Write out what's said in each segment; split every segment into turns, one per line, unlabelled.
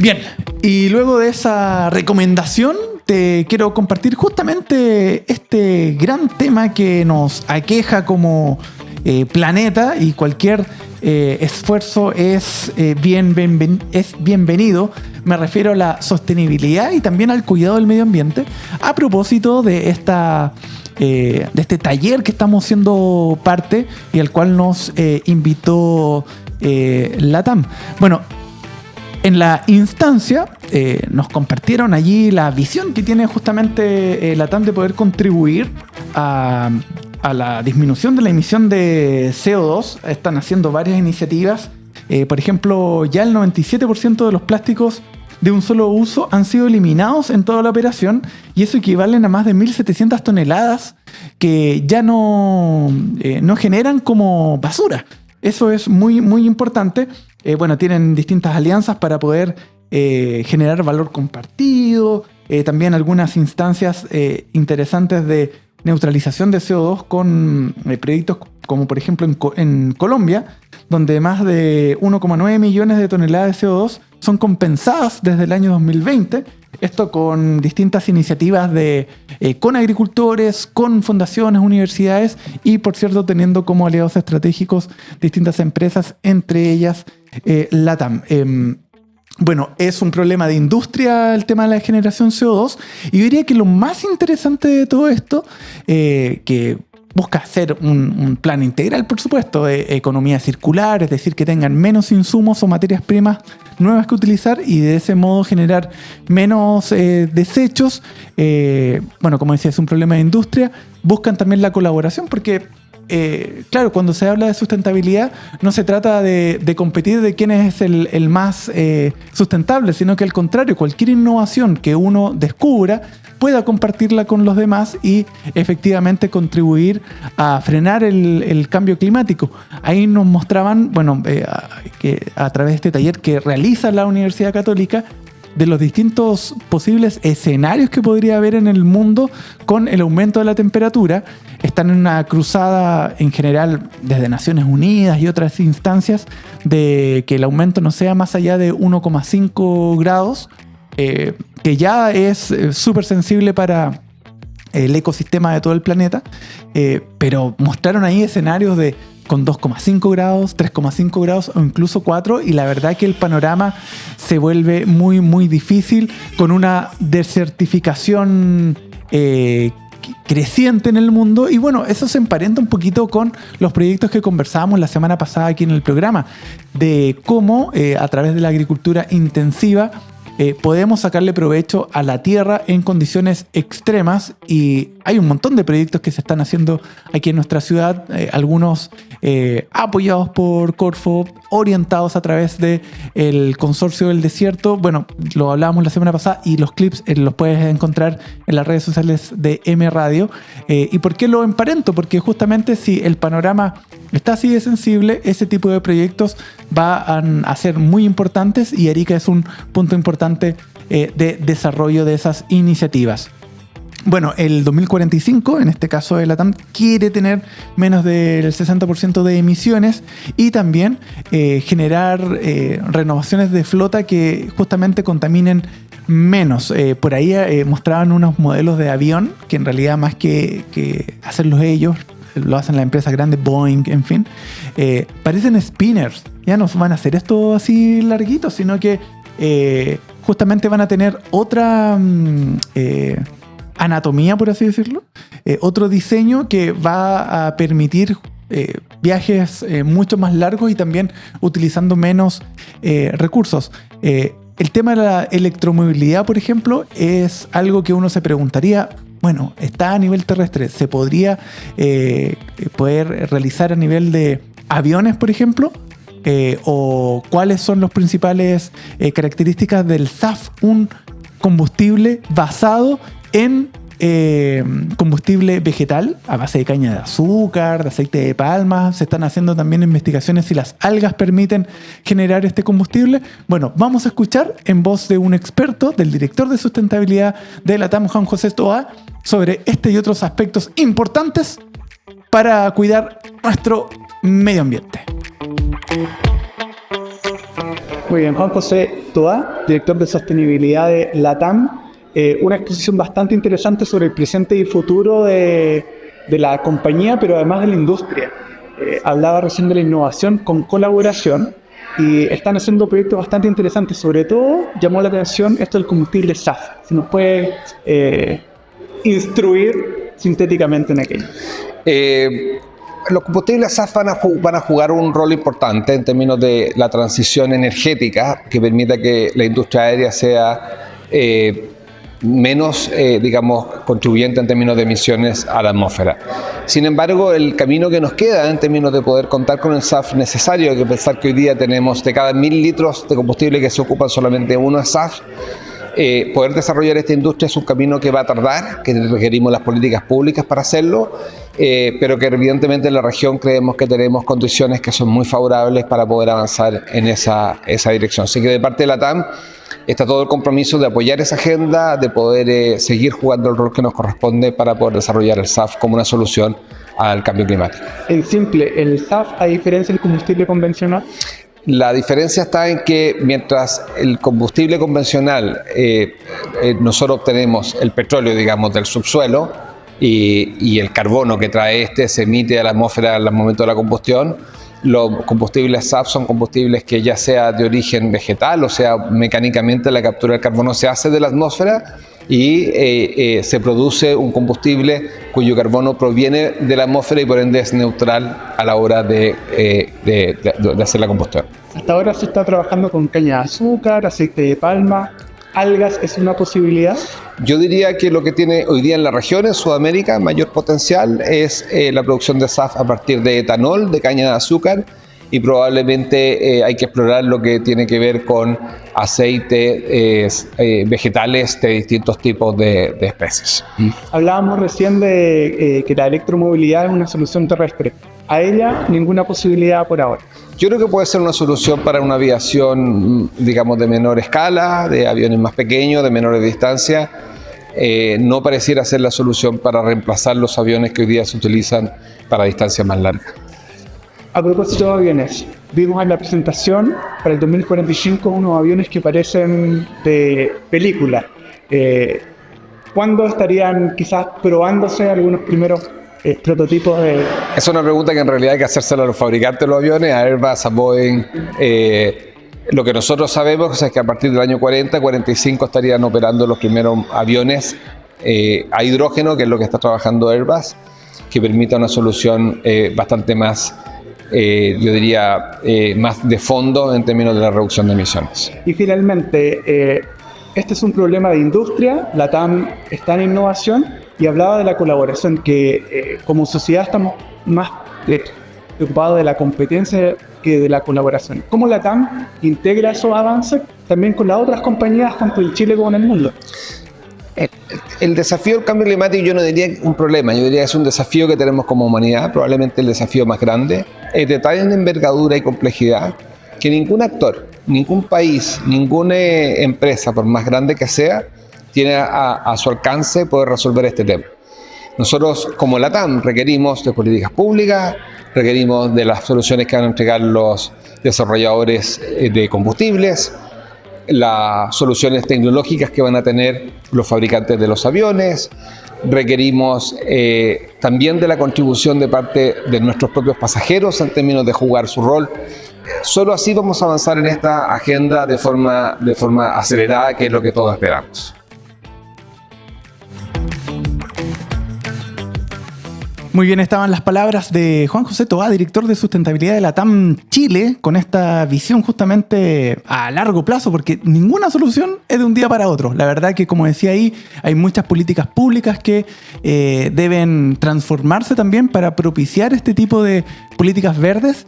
Bien, y luego de esa recomendación te quiero compartir justamente este gran tema que nos aqueja como planeta, y cualquier esfuerzo es bienvenido. Me refiero a la sostenibilidad y también al cuidado del medio ambiente, a propósito de este taller que estamos siendo parte y al cual nos invitó LATAM. Bueno, en la instancia nos compartieron allí la visión que tiene justamente LATAM de poder contribuir a la disminución de la emisión de CO2. Están haciendo varias iniciativas. Por ejemplo, ya el 97% de los plásticos de un solo uso han sido eliminados en toda la operación, y eso equivalen a más de 1.700 toneladas que ya no generan como basura. Eso es muy, muy importante. Bueno, tienen distintas alianzas para poder generar valor compartido. También algunas instancias interesantes de neutralización de CO2 con proyectos como por ejemplo en Colombia, donde más de 1,9 millones de toneladas de CO2 son compensadas desde el año 2020. Esto con distintas iniciativas con agricultores, con fundaciones, universidades y, por cierto, teniendo como aliados estratégicos distintas empresas, entre ellas LATAM. Bueno, es un problema de industria el tema de la generación CO2, y yo diría que lo más interesante de todo esto, que busca hacer un plan integral, por supuesto, de economía circular, es decir, que tengan menos insumos o materias primas nuevas que utilizar y de ese modo generar menos desechos. Bueno, como decía, es un problema de industria. Buscan también la colaboración porque, claro, cuando se habla de sustentabilidad no se trata de competir de quién es el más sustentable, sino que al contrario, cualquier innovación que uno descubra pueda compartirla con los demás y efectivamente contribuir a frenar el cambio climático. Ahí nos mostraban, bueno, que a través de este taller que realiza la Universidad Católica, de los distintos posibles escenarios que podría haber en el mundo con el aumento de la temperatura. Están en una cruzada en general desde Naciones Unidas y otras instancias de que el aumento no sea más allá de 1,5 grados, que ya es súper sensible para el ecosistema de todo el planeta, pero mostraron ahí escenarios con 2,5 grados, 3,5 grados o incluso 4, y la verdad que el panorama se vuelve muy, muy difícil con una desertificación creciente en el mundo. Y bueno, eso se emparenta un poquito con los proyectos que conversábamos la semana pasada aquí en el programa, de cómo a través de la agricultura intensiva podemos sacarle provecho a la tierra en condiciones extremas, y hay un montón de proyectos que se están haciendo aquí en nuestra ciudad, algunos apoyados por Corfo, orientados a través del Consorcio del Desierto. Bueno, lo hablábamos la semana pasada y los clips los puedes encontrar en las redes sociales de M Radio. ¿Y por qué lo emparento? Porque justamente si el panorama está así de sensible, ese tipo de proyectos van a ser muy importantes, y Arica es un punto importante de desarrollo de esas iniciativas. Bueno, el 2045, en este caso de LATAM, quiere tener menos del 60% de emisiones y también generar renovaciones de flota que justamente contaminen menos. Por ahí mostraban unos modelos de avión que en realidad más que hacerlos ellos, lo hacen las empresas grandes, Boeing, en fin. Parecen spinners. Ya no van a hacer esto así larguito, sino que justamente van a tener otra anatomía, por así decirlo. Otro diseño que va a permitir viajes mucho más largos y también utilizando menos recursos. El tema de la electromovilidad, por ejemplo, es algo que uno se preguntaría, bueno, está a nivel terrestre, ¿se podría poder realizar a nivel de aviones, por ejemplo? ¿O cuáles son las principales características del SAF, un combustible basado en combustible vegetal a base de caña de azúcar, de aceite de palma? Se están haciendo también investigaciones si las algas permiten generar este combustible. Bueno, vamos a escuchar en voz de un experto, del director de sustentabilidad de LATAM, Juan José Toá, sobre este y otros aspectos importantes para cuidar nuestro medio ambiente.
Muy bien, Juan José Toá, director de sostenibilidad de LATAM. Una exposición bastante interesante sobre el presente y futuro de la compañía, pero además de la industria. Hablaba recién de la innovación con colaboración y están haciendo proyectos bastante interesantes. Sobre todo llamó la atención esto del combustible SAF. Si nos puede instruir sintéticamente en aquello.
Los combustibles SAF van a jugar un rol importante en términos de la transición energética que permita que la industria aérea sea menos, contribuyente en términos de emisiones a la atmósfera. Sin embargo, el camino que nos queda en términos de poder contar con el SAF necesario, hay que pensar que hoy día tenemos de cada 1000 litros de combustible que se ocupan solamente uno es SAF. Poder desarrollar esta industria es un camino que va a tardar, que requerimos las políticas públicas para hacerlo, pero que evidentemente en la región creemos que tenemos condiciones que son muy favorables para poder avanzar en esa dirección. Así que de parte de la TAM está todo el compromiso de apoyar esa agenda, de poder seguir jugando el rol que nos corresponde para poder desarrollar el SAF como una solución al cambio climático.
En simple, ¿el SAF, a diferencia del combustible convencional?
La diferencia está en que mientras el combustible convencional, nosotros obtenemos el petróleo, digamos, del subsuelo y el carbono que trae se emite a la atmósfera al momento de la combustión. Los combustibles SAF son combustibles que ya sea de origen vegetal, o sea, mecánicamente la captura del carbono se hace de la atmósfera y se produce un combustible cuyo carbono proviene de la atmósfera y por ende es neutral a la hora de hacer la combustión.
Hasta ahora se está trabajando con caña de azúcar, aceite de palma, algas, ¿es una posibilidad?
Yo diría que lo que tiene hoy día en la región, en Sudamérica, mayor potencial es la producción de SAF a partir de etanol, de caña de azúcar, y probablemente hay que explorar lo que tiene que ver con aceites vegetales de distintos tipos de especies.
Hablábamos recién de que la electromovilidad es una solución terrestre. A ella, ninguna posibilidad por ahora.
Yo creo que puede ser una solución para una aviación, digamos, de menor escala, de aviones más pequeños, de menores distancias. No pareciera ser la solución para reemplazar los aviones que hoy día se utilizan para distancias más largas.
A propósito de aviones, vimos en la presentación para el 2045 unos aviones que parecen de película. ¿Cuándo estarían quizás probándose algunos primeros prototipos de...?
Es una pregunta que en realidad hay que hacérsela a los fabricantes de los aviones, a Airbus, a Boeing. Lo que nosotros sabemos es que a partir del año 40-45 estarían operando los primeros aviones a hidrógeno, que es lo que está trabajando Airbus, que permita una solución bastante más, yo diría, más de fondo en términos de la reducción de emisiones.
Y finalmente, este es un problema de industria, la TAM está en innovación y hablaba de la colaboración, que como sociedad estamos más preocupados de la competencia que de la colaboración. ¿Cómo la TAM integra esos avances también con las otras compañías, tanto en Chile como en el mundo?
El desafío del cambio climático yo no diría un problema, yo diría que es un desafío que tenemos como humanidad, probablemente el desafío más grande, es de tal envergadura y complejidad que ningún actor, ningún país, ninguna empresa, por más grande que sea, tiene a su alcance poder resolver este tema. Nosotros como LATAM requerimos de políticas públicas, requerimos de las soluciones que van a entregar los desarrolladores de combustibles, las soluciones tecnológicas que van a tener los fabricantes de los aviones, requerimos también de la contribución de parte de nuestros propios pasajeros en términos de jugar su rol. Solo así vamos a avanzar en esta agenda de forma acelerada, que es lo que todos esperamos.
Muy bien, estaban las palabras de Juan José Toá, director de sustentabilidad de la TAM Chile, con esta visión justamente a largo plazo, porque ninguna solución es de un día para otro. La verdad que, como decía ahí, hay muchas políticas públicas que deben transformarse también para propiciar este tipo de políticas verdes.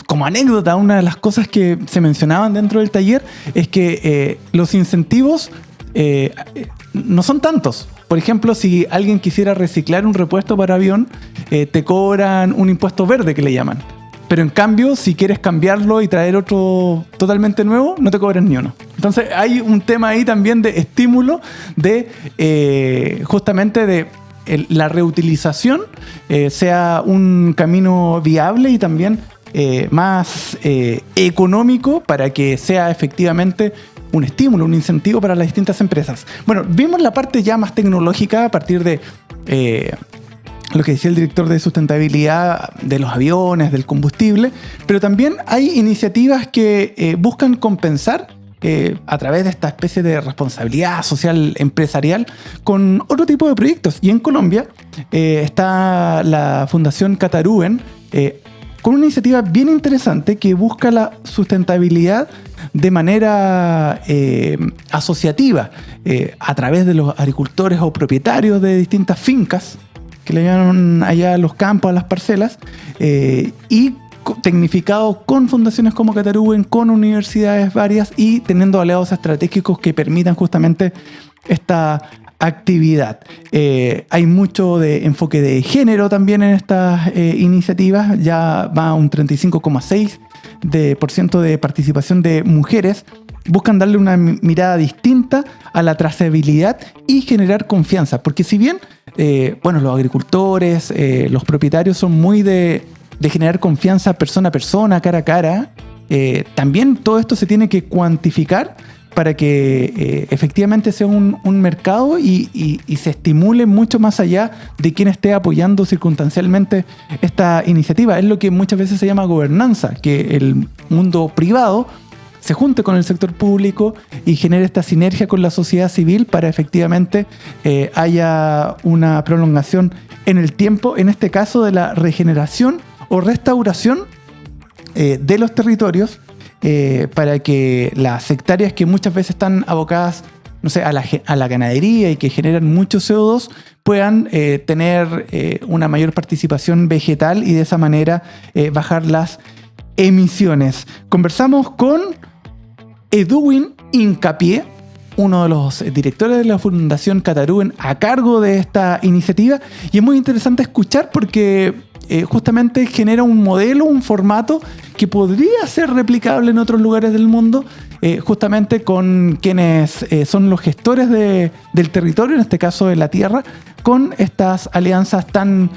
Como anécdota, una de las cosas que se mencionaban dentro del taller es que los incentivos no son tantos. Por ejemplo, si alguien quisiera reciclar un repuesto para avión, te cobran un impuesto verde que le llaman. Pero en cambio, si quieres cambiarlo y traer otro totalmente nuevo, no te cobran ni uno. Entonces hay un tema ahí también de estímulo de justamente de la reutilización sea un camino viable y también más económico para que sea efectivamente un estímulo, un incentivo para las distintas empresas. Bueno, vimos la parte ya más tecnológica a partir de lo que decía el director de sustentabilidad de los aviones, del combustible, pero también hay iniciativas que buscan compensar a través de esta especie de responsabilidad social empresarial con otro tipo de proyectos. Y en Colombia está la Fundación Catarúen con una iniciativa bien interesante que busca la sustentabilidad de manera asociativa a través de los agricultores o propietarios de distintas fincas que le llaman allá a los campos, a las parcelas, y tecnificado con fundaciones como Catarúen, con universidades varias y teniendo aliados estratégicos que permitan justamente esta actividad. Hay mucho de enfoque de género también en estas iniciativas, ya va a un 35,6% de participación de mujeres. Buscan darle una mirada distinta a la trazabilidad y generar confianza, porque si bien los agricultores, los propietarios son muy de generar confianza persona a persona, cara a cara, también todo esto se tiene que cuantificar para que efectivamente sea un mercado y se estimule mucho más allá de quien esté apoyando circunstancialmente esta iniciativa. Es lo que muchas veces se llama gobernanza, que el mundo privado se junte con el sector público y genere esta sinergia con la sociedad civil para efectivamente haya una prolongación en el tiempo, en este caso de la regeneración o restauración de los territorios, para que las hectáreas que muchas veces están abocadas, no sé, a la ganadería y que generan mucho CO2 puedan tener una mayor participación vegetal y de esa manera bajar las emisiones. Conversamos con Edwin Hincapié, uno de los directores de la Fundación Catarúen a cargo de esta iniciativa, y es muy interesante escuchar porque justamente genera un modelo, un formato que podría ser replicable en otros lugares del mundo, justamente con quienes son los gestores del territorio, en este caso de la tierra, con estas alianzas tan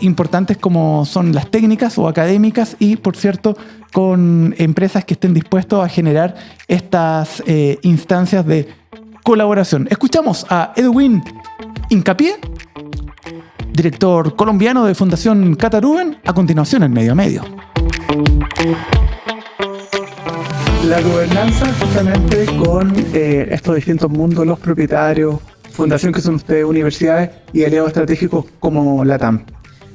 importantes como son las técnicas o académicas y, por cierto, con empresas que estén dispuestos a generar estas instancias de colaboración. Escuchamos a Edwin Hincapié, director colombiano de Fundación Catarúen, a continuación en Medio a Medio.
La gobernanza justamente con estos distintos mundos, los propietarios, fundación que son ustedes, universidades y aliados estratégicos como la TAM.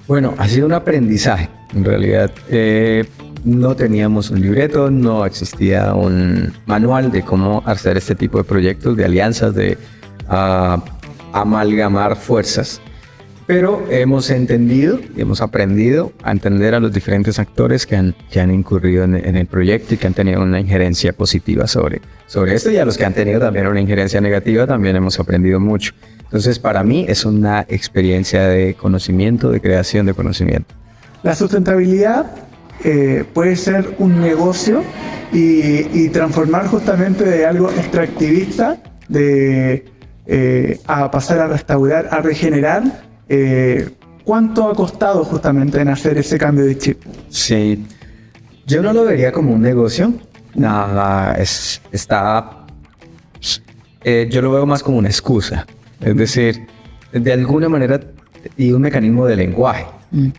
Bueno, ha sido un aprendizaje, en realidad. No teníamos un libreto, no existía un manual de cómo hacer este tipo de proyectos, de alianzas, de amalgamar fuerzas. Pero hemos entendido y hemos aprendido a entender a los diferentes actores que han incurrido en el proyecto y que han tenido una injerencia positiva sobre esto, y a los que han tenido también una injerencia negativa también hemos aprendido mucho. Entonces, para mí es una experiencia de conocimiento, de creación de conocimiento.
La sustentabilidad puede ser un negocio y transformar justamente de algo extractivista a pasar a restaurar, a regenerar. ¿Cuánto ha costado justamente en hacer ese cambio de chip?
Sí, yo no lo vería como un negocio. Yo lo veo más como una excusa. Es decir, de alguna manera, y un mecanismo de lenguaje.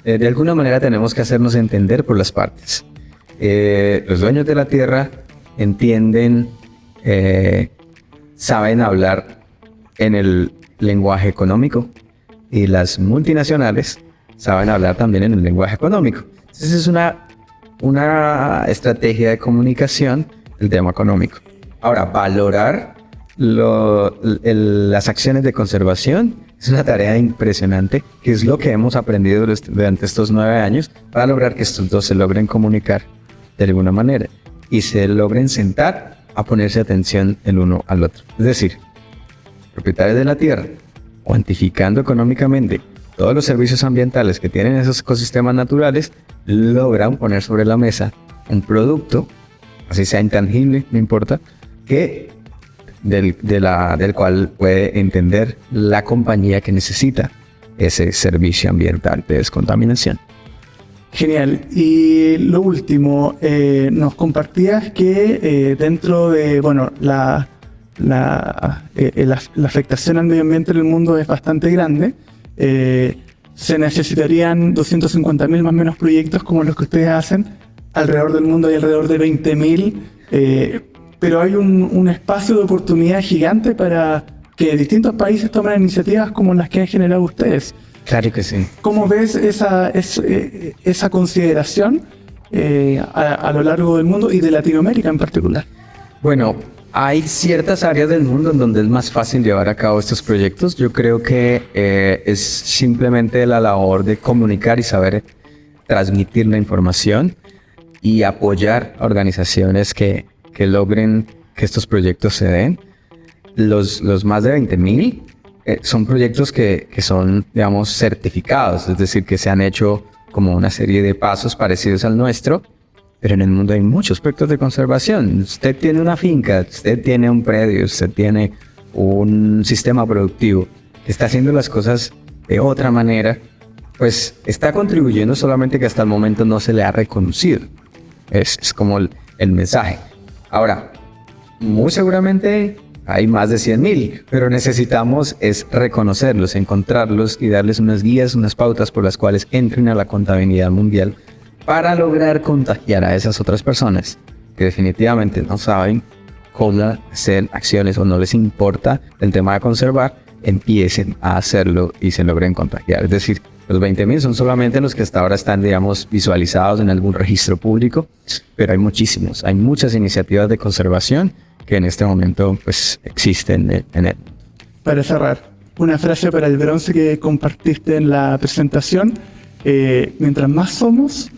De alguna manera tenemos que hacernos entender por las partes. Los dueños de la tierra entienden, saben hablar en el lenguaje económico, y las multinacionales saben hablar también en el lenguaje económico. Entonces es una estrategia de comunicación del tema económico. Ahora, valorar las acciones de conservación es una tarea impresionante, que es lo que hemos aprendido durante estos 9 años para lograr que estos dos se logren comunicar de alguna manera y se logren sentar a ponerse atención el uno al otro. Es decir, propietarios de la tierra, cuantificando económicamente todos los servicios ambientales que tienen esos ecosistemas naturales, logran poner sobre la mesa un producto, así sea intangible, no importa, del cual puede entender la compañía que necesita ese servicio ambiental de descontaminación.
Genial. Y lo último, nos compartías que dentro de, bueno, la afectación al medio ambiente en el mundo es bastante grande. Se necesitarían 250.000 más o menos proyectos como los que ustedes hacen. Alrededor del mundo hay alrededor de 20.000, pero hay un espacio de oportunidad gigante para que distintos países tomen iniciativas como las que han generado ustedes.
Claro que sí.
¿Cómo ves esa consideración a lo largo del mundo y de Latinoamérica en particular?
Bueno, hay ciertas áreas del mundo en donde es más fácil llevar a cabo estos proyectos. Yo creo que es simplemente la labor de comunicar y saber transmitir la información y apoyar a organizaciones que logren que estos proyectos se den. Los más de 20.000 son proyectos que son, digamos, certificados, es decir, que se han hecho como una serie de pasos parecidos al nuestro. Pero en el mundo hay muchos aspectos de conservación. Usted tiene una finca, usted tiene un predio, usted tiene un sistema productivo que está haciendo las cosas de otra manera, pues está contribuyendo, solamente que hasta el momento no se le ha reconocido. Es como el mensaje. Ahora, muy seguramente hay más de 100.000, pero necesitamos es reconocerlos, encontrarlos y darles unas guías, unas pautas por las cuales entren a la contabilidad mundial, para lograr contagiar a esas otras personas que definitivamente no saben cómo hacer acciones o no les importa el tema de conservar, empiecen a hacerlo y se logren contagiar. Es decir, los 20.000 son solamente los que hasta ahora están, digamos, visualizados en algún registro público, pero hay muchísimos, hay muchas iniciativas de conservación que en este momento pues existen en él.
Para cerrar, una frase para el bronce que compartiste en la presentación: mientras más somos,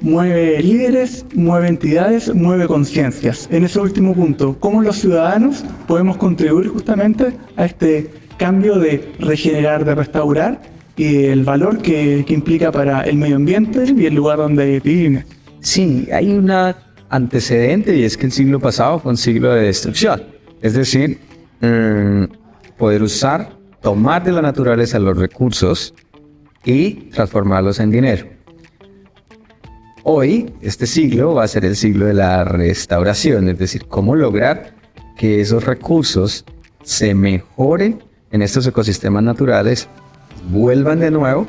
mueve líderes, mueve entidades, mueve conciencias. En ese último punto, ¿cómo los ciudadanos podemos contribuir justamente a este cambio de regenerar, de restaurar y el valor que implica para el medio ambiente y el lugar donde vivimos?
Sí, hay un antecedente, y es que el siglo pasado fue un siglo de destrucción. Es decir, poder tomar de la naturaleza los recursos y transformarlos en dinero. Hoy, este siglo va a ser el siglo de la restauración, es decir, cómo lograr que esos recursos se mejoren en estos ecosistemas naturales, vuelvan de nuevo.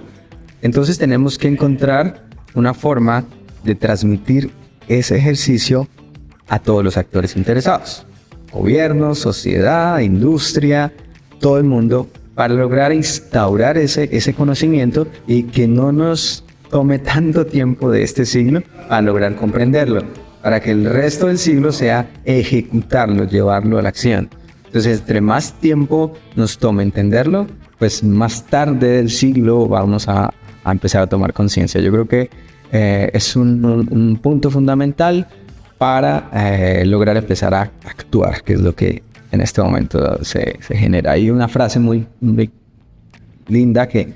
Entonces tenemos que encontrar una forma de transmitir ese ejercicio a todos los actores interesados: gobierno, sociedad, industria, todo el mundo, para lograr instaurar ese conocimiento y que no nos tome tanto tiempo de este siglo a lograr comprenderlo, para que el resto del siglo sea ejecutarlo, llevarlo a la acción. Entonces, entre más tiempo nos tome entenderlo, pues más tarde del siglo vamos a empezar a tomar conciencia. Yo creo que es un punto fundamental para lograr empezar a actuar, que es lo que en este momento se genera. Hay una frase muy linda que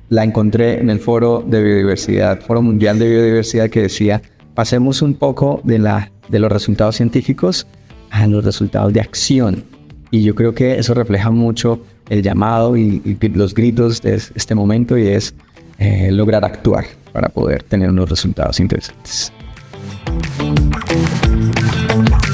la encontré en el Foro de Biodiversidad, Foro Mundial de Biodiversidad, que decía: pasemos un poco de los resultados científicos a los resultados de acción. Y yo creo que eso refleja mucho el llamado y los gritos de este momento, y es lograr actuar para poder tener unos resultados interesantes.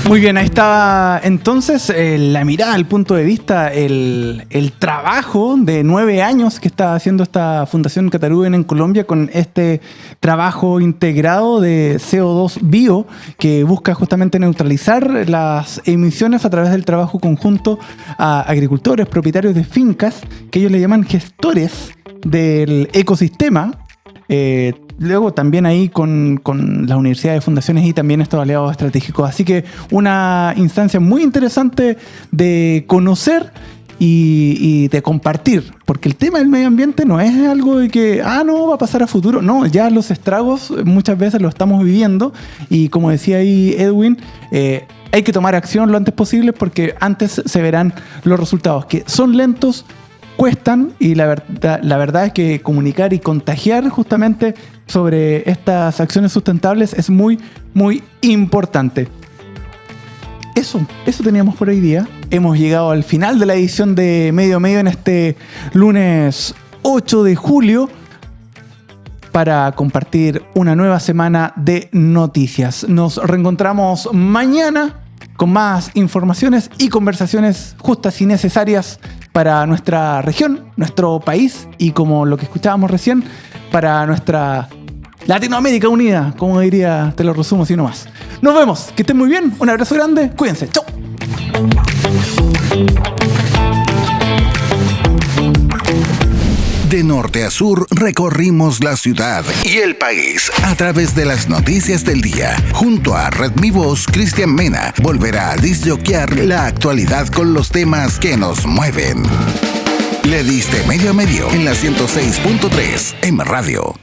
Muy bien, ahí estaba entonces la mirada, el punto de vista, el trabajo de 9 años que está haciendo esta Fundación Cataruben en Colombia con este trabajo integrado de CO2 bio que busca justamente neutralizar las emisiones a través del trabajo conjunto a agricultores, propietarios de fincas, que ellos le llaman gestores del ecosistema. Luego también ahí con las universidades, fundaciones y también estos aliados estratégicos. Así que una instancia muy interesante de conocer y de compartir, porque el tema del medio ambiente no es algo de que no va a pasar a futuro. No, ya los estragos muchas veces lo estamos viviendo, y como decía ahí Edwin, hay que tomar acción lo antes posible, porque antes se verán los resultados, que son lentos, cuestan, y la verdad es que comunicar y contagiar justamente sobre estas acciones sustentables es muy, muy importante. Eso teníamos por hoy día. Hemos llegado al final de la edición de Medio a Medio en este lunes 8 de julio. para compartir una nueva semana de noticias. Nos reencontramos mañana con más informaciones y conversaciones justas y necesarias para nuestra región, nuestro país y, como lo que escuchábamos recién, para nuestra Latinoamérica unida, como diría, te lo resumo así nomás. Nos vemos, que estén muy bien, un abrazo grande, cuídense, chau.
De norte a sur recorrimos la ciudad y el país a través de las noticias del día. Junto a Red Mi Voz, Cristian Mena volverá a disjoquear la actualidad con los temas que nos mueven. Le diste medio a medio en la 106.3 M Radio.